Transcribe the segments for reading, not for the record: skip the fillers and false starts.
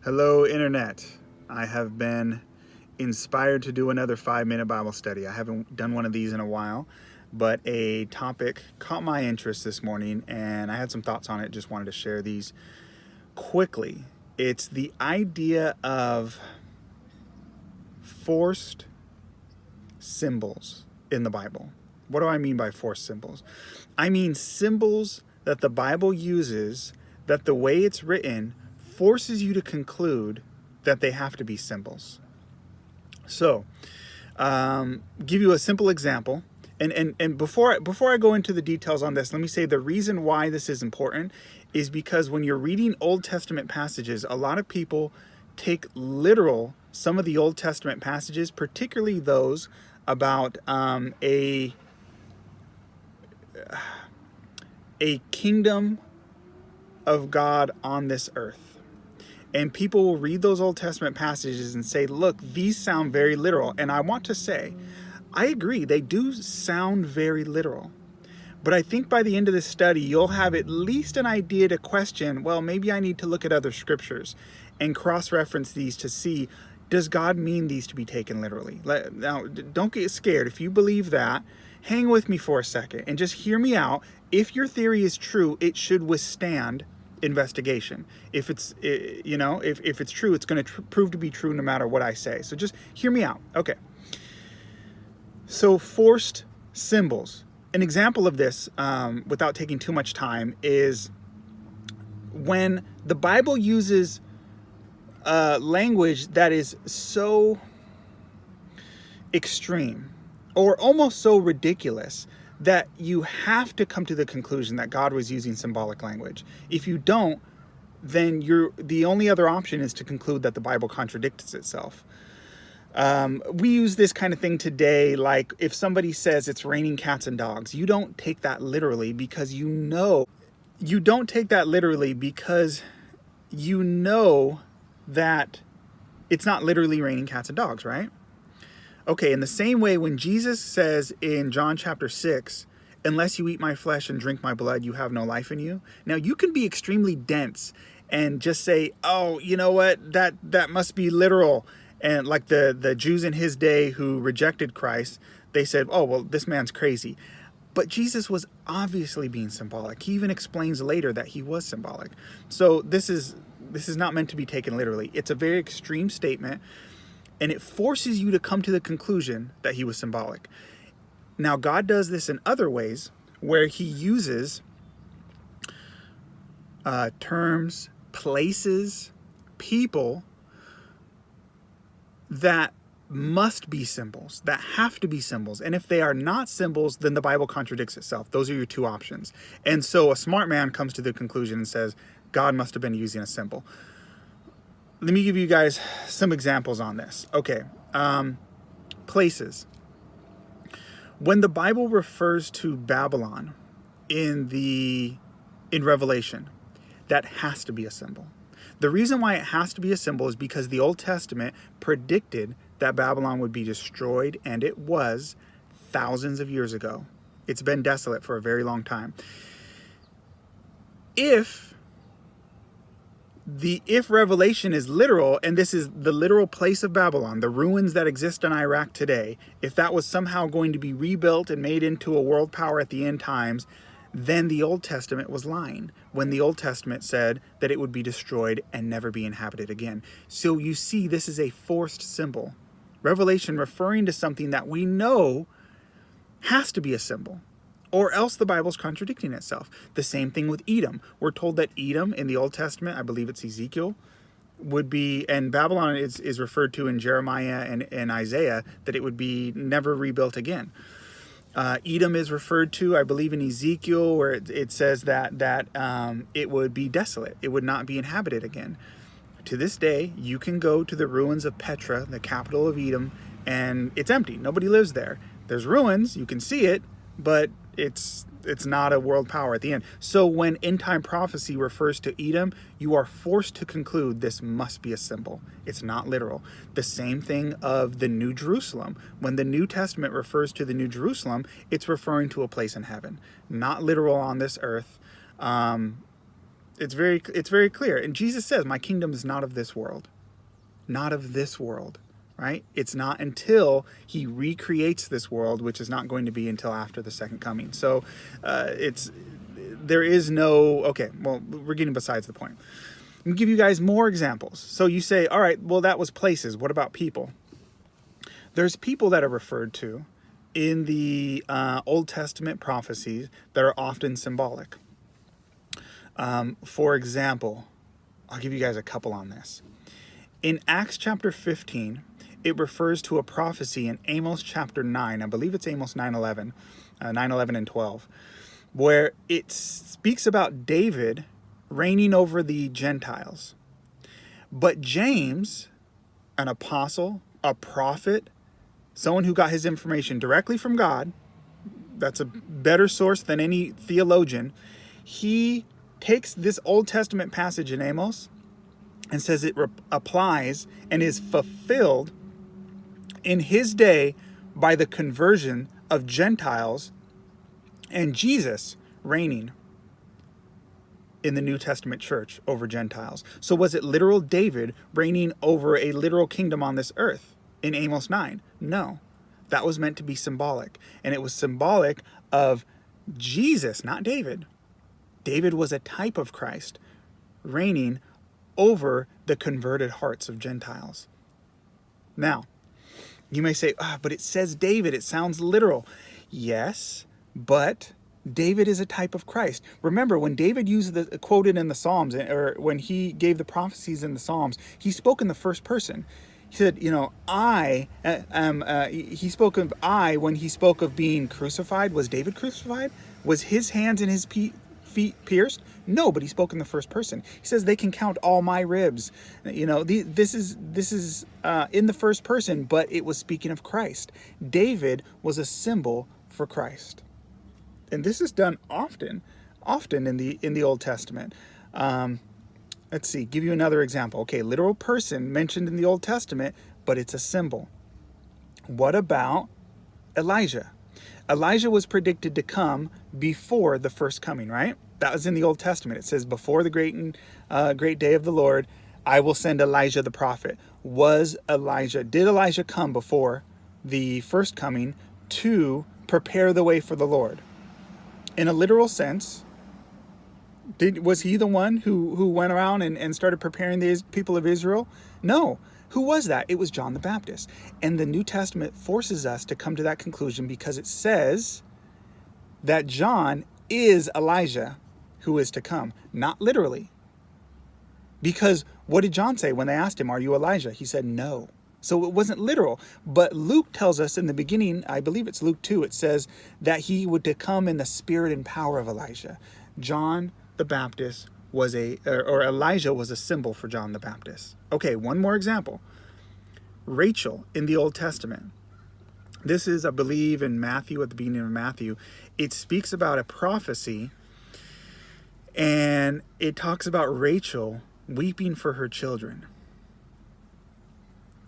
Hello, Internet. I have been inspired to do another 5-minute Bible study. I haven't done one of these in a while, but a topic caught my interest this morning and I had some thoughts on it. Just wanted to share these quickly. It's the idea of forced symbols in the Bible. What do I mean by forced symbols? I mean symbols that the Bible uses that the way it's written forces you to conclude that they have to be symbols. So, give you a simple example. And before I go into the details on this, let me say the reason why this is important is because when you're reading Old Testament passages, a lot of people take literal some of the Old Testament passages, particularly those about a kingdom of God on this earth. And people will read those Old Testament passages and say, look, these sound very literal. And I want to say, I agree, they do sound very literal. But I think by the end of this study, you'll have at least an idea to question, well, maybe I need to look at other scriptures and cross-reference these to see, does God mean these to be taken literally? Now, don't get scared. If you believe that, hang with me for a second and just hear me out. If your theory is true, it should withstand investigation. If it's if it's true, it's going to prove to be true no matter what I say. So just hear me out. Okay. So forced symbols. An example of this, without taking too much time, is when the Bible uses language that is so extreme or almost so ridiculous that you have to come to the conclusion that God was using symbolic language. If you don't, then the only other option is to conclude that the Bible contradicts itself. We use this kind of thing today, like if somebody says it's raining cats and dogs, you don't take that literally because you know that it's not literally raining cats and dogs, right? Okay, in the same way, when Jesus says in John chapter 6, unless you eat my flesh and drink my blood, you have no life in you. Now, you can be extremely dense and just say, oh, you know what, that must be literal. And like the Jews in his day who rejected Christ, they said, oh, well, this man's crazy. But Jesus was obviously being symbolic. He even explains later that he was symbolic. So this is not meant to be taken literally. It's a very extreme statement. And it forces you to come to the conclusion that he was symbolic. Now, God does this in other ways where he uses terms, places, people that must be symbols, that have to be symbols. And if they are not symbols, then the Bible contradicts itself. Those are your two options. And so a smart man comes to the conclusion and says, God must have been using a symbol. Let me give you guys some examples on this. Okay, places. When the Bible refers to Babylon in Revelation, that has to be a symbol. The reason why it has to be a symbol is because the Old Testament predicted that Babylon would be destroyed, and it was thousands of years ago. It's been desolate for a very long time. If Revelation is literal, and this is the literal place of Babylon, the ruins that exist in Iraq today, if that was somehow going to be rebuilt and made into a world power at the end times, then the Old Testament was lying when the Old Testament said that it would be destroyed and never be inhabited again. So you see, this is a forced symbol. Revelation referring to something that we know has to be a symbol, or else the Bible's contradicting itself. The same thing with Edom. We're told that Edom in the Old Testament, I believe it's Ezekiel, would be, and Babylon is referred to in Jeremiah and Isaiah, that it would be never rebuilt again. Edom is referred to, I believe, in Ezekiel, where it says that it would be desolate. It would not be inhabited again. To this day, you can go to the ruins of Petra, the capital of Edom, and it's empty. Nobody lives there. There's ruins, you can see it, but it's not a world power at the end. So when end-time prophecy refers to Edom, you are forced to conclude this must be a symbol. It's not literal. The same thing of the New Jerusalem. When the New Testament refers to the New Jerusalem, it's referring to a place in heaven, not literal on this earth. It's very clear. And Jesus says, my kingdom is not of this world. Not of this world, right? It's not until he recreates this world, which is not going to be until after the second coming. So there is no, okay, well, we're getting besides the point. I'm going to give you guys more examples. So you say, all right, well, that was places. What about people? There's people that are referred to in the Old Testament prophecies that are often symbolic. For example, I'll give you guys a couple on this. In Acts chapter 15, it refers to a prophecy in Amos chapter 9. I believe it's Amos 9:11 and 12, where it speaks about David reigning over the Gentiles. But James, an apostle, a prophet, someone who got his information directly from God, that's a better source than any theologian, he takes this Old Testament passage in Amos and says it applies and is fulfilled in his day by the conversion of Gentiles and Jesus reigning in the New Testament church over Gentiles. So was it literal David reigning over a literal kingdom on this earth in Amos 9? No, that was meant to be symbolic. And it was symbolic of Jesus, not David. David was a type of Christ reigning over the converted hearts of Gentiles. Now, you may say, but it says David, it sounds literal. Yes, but David is a type of Christ. Remember, when David used the quoted in the Psalms, or when he gave the prophecies in the Psalms, he spoke in the first person. He said, I am, he spoke of I when he spoke of being crucified. Was David crucified? Was his hands and his feet pierced? No, but he spoke in the first person. He says they can count all my ribs. This is in the first person, but it was speaking of Christ. David was a symbol for Christ, and this is done often in the Old Testament. Let's see. Give you another example. Okay, literal person mentioned in the Old Testament, but it's a symbol. What about Elijah? Elijah was predicted to come before the first coming, right? That was in the Old Testament. It says, before the great day of the Lord, I will send Elijah the prophet. Did Elijah come before the first coming to prepare the way for the Lord? In a literal sense, was he the one who went around and started preparing the people of Israel? No. Who was that? It was John the Baptist. And the New Testament forces us to come to that conclusion because it says that John is Elijah who is to come. Not literally. Because what did John say when they asked him, are you Elijah? He said no. So it wasn't literal. But Luke tells us in the beginning, I believe it's Luke 2, it says that he would to come in the spirit and power of Elijah. John the Baptist was or Elijah was a symbol for John the Baptist. Okay, one more example. Rachel in the Old Testament. This is, I believe, in Matthew, at the beginning of Matthew. It speaks about a prophecy, and it talks about Rachel weeping for her children.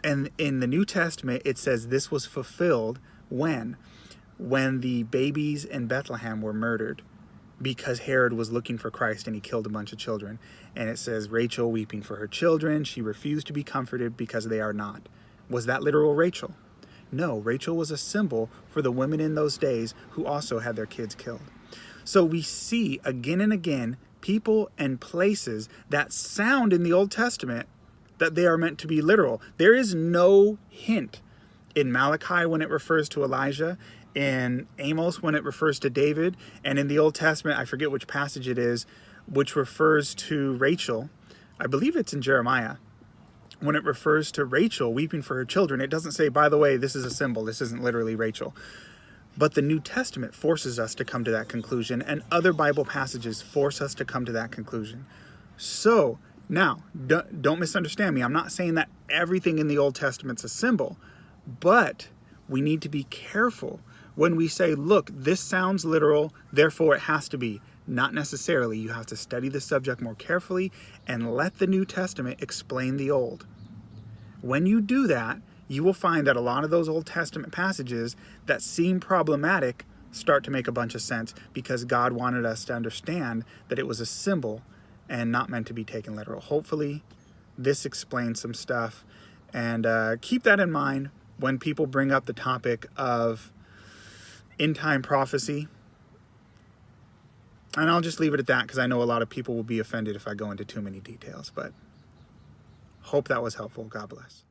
And in the New Testament, it says this was fulfilled when the babies in Bethlehem were murdered, because Herod was looking for Christ and he killed a bunch of children. And it says Rachel weeping for her children. She refused to be comforted because they are not. Was that literal Rachel? No, Rachel was a symbol for the women in those days who also had their kids killed. So we see again and again people and places that sound in the Old Testament that they are meant to be literal. There is no hint in Malachi when it refers to Elijah, in Amos when it refers to David, and in the Old Testament, I forget which passage it is, which refers to Rachel. I believe it's in Jeremiah. When it refers to Rachel weeping for her children, it doesn't say, by the way, this is a symbol. This isn't literally Rachel. But the New Testament forces us to come to that conclusion, and other Bible passages force us to come to that conclusion. So now, don't misunderstand me. I'm not saying that everything in the Old Testament's a symbol, but we need to be careful when we say, look, this sounds literal, therefore it has to be. Not necessarily. You have to study the subject more carefully and let the New Testament explain the Old. When you do that, you will find that a lot of those Old Testament passages that seem problematic start to make a bunch of sense, because God wanted us to understand that it was a symbol and not meant to be taken literal. Hopefully this explains some stuff, and keep that in mind when people bring up the topic of end-time prophecy. And I'll just leave it at that, because I know a lot of people will be offended if I go into too many details, but hope that was helpful. God bless.